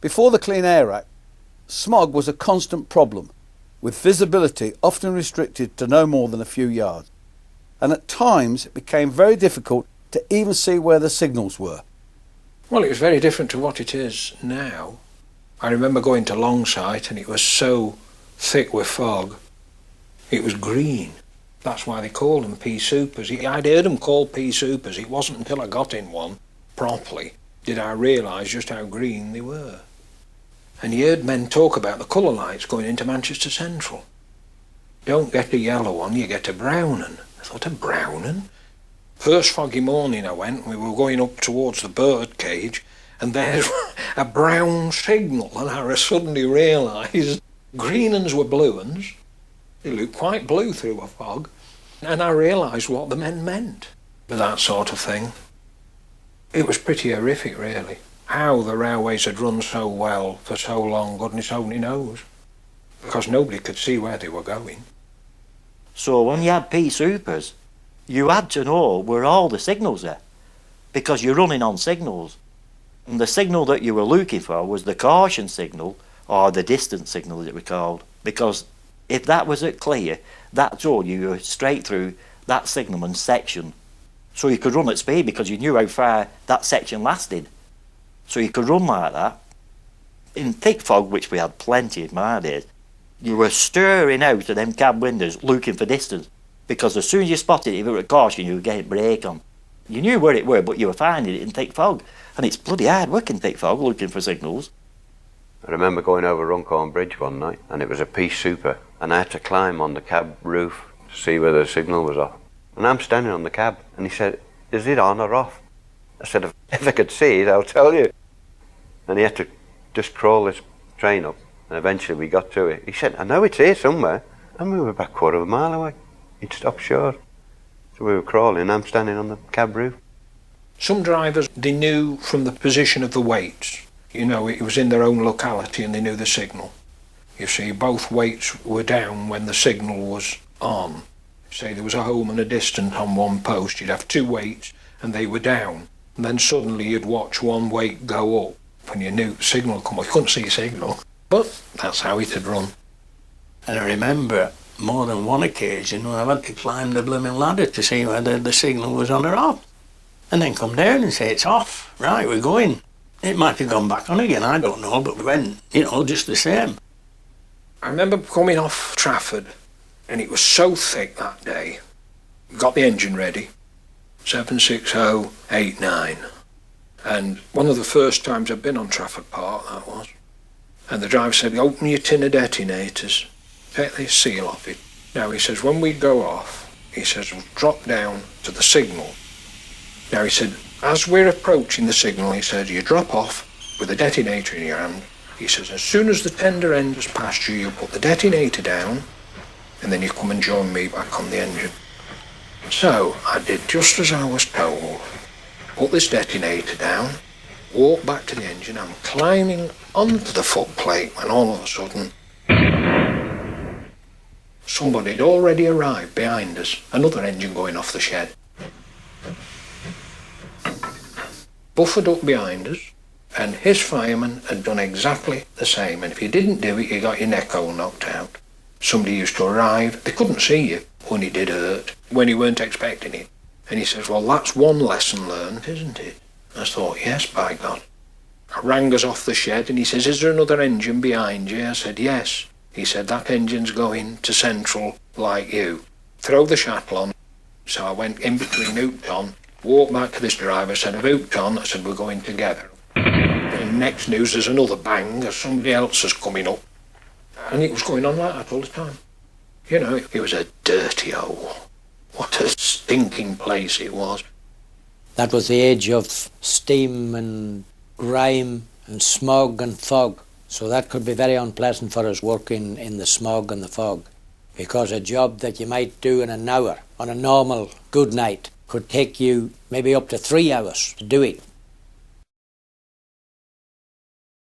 Before the Clean Air Act, smog was a constant problem, with visibility often restricted to no more than a few yards, and at times it became very difficult to even see where the signals were. Well, it was very different to what it is now. I remember going to Longsight and it was so thick with fog, it was green. That's why they called them Pea Soupers. I'd heard them called Pea Soupers. It wasn't until I got in one properly did I realise just how green they were. And you heard men talk about the colour lights going into Manchester Central. Don't get a yellow one, you get a brown one. I thought, a brown one? First foggy morning I went, we were going up towards the bird cage, and there's a brown signal, and I suddenly realised green uns were blue uns. They looked quite blue through a fog, and I realised what the men meant with that sort of thing. It was pretty horrific, really. How the railways had run so well for so long, goodness only knows, because nobody could see where they were going. So when you had Pea Soupers, you had to know where all the signals are, because you're running on signals. And the signal that you were looking for was the caution signal, or the distance signal as it was called, because if that was at clear, that told you were straight through that signalman's section. So you could run at speed because you knew how far that section lasted. So you could run like that. In thick fog, which we had plenty in my days, you were stirring out of them cab windows looking for distance, because as soon as you spotted it, if it were a caution, you were getting brake on. You knew where it were, but you were finding it in thick fog. And it's bloody hard work in thick fog looking for signals. I remember going over Runcorn Bridge one night, and it was a Pea Super, and I had to climb on the cab roof to see whether the signal was off. And I'm standing on the cab, and he said, "Is it on or off?" I said, "If I could see it, I'll tell you." And he had to just crawl this train up, and eventually we got to it. He said, "I know it's here somewhere." And we were about a quarter of a mile away. He'd stopped short. So we were crawling, and I'm standing on the cab roof. Some drivers, they knew from the position of the weights. You know, it was in their own locality and they knew the signal. You see, both weights were down when the signal was on. Say there was a home and a distant on one post, you'd have two weights and they were down. And then suddenly you'd watch one weight go up and you knew signal come up. You couldn't see a signal, but that's how it had run. And I remember more than one occasion when I had to climb the blooming ladder to see whether the signal was on or off. And then come down and say, "It's off. Right, we're going." It might have gone back on again, I don't know, but we went, just the same. I remember coming off Trafford, and it was so thick that day. We got the engine ready, 76089. And one of the first times I'd been on Trafford Park, that was. And the driver said, "Open your tin of detonators, take the seal off it." Now he says, when we go off, he says, we'll drop down to the signal. Now he said, as we're approaching the signal, he said, you drop off with a detonator in your hand. He says, as soon as the tender end has passed you, you put the detonator down, and then you come and join me back on the engine. So I did just as I was told. Put this detonator down, walk back to the engine. I'm climbing onto the footplate when all of a sudden somebody had already arrived behind us, another engine going off the shed. Buffered up behind us, and his fireman had done exactly the same, and if you didn't do it, you got your neck hole knocked out. Somebody used to arrive, they couldn't see you, when he did hurt, when you weren't expecting it. And he says, well, that's one lesson learned, isn't it? I thought, yes, by God. I rang us off the shed, and he says, is there another engine behind you? I said, yes. He said, that engine's going to Central like you. Throw the shuttle on. So I went in between hooked on, walked back to this driver, said, I've hooked on. I said, we're going together. And next news, there's another bang as somebody else is coming up. And it was going on like that all the time. You know, it was a dirty hole. What a stinking place it was. That was the age of steam and grime and smog and fog. So that could be very unpleasant for us working in the smog and the fog. Because a job that you might do in an hour on a normal good night could take you maybe up to 3 hours to do it.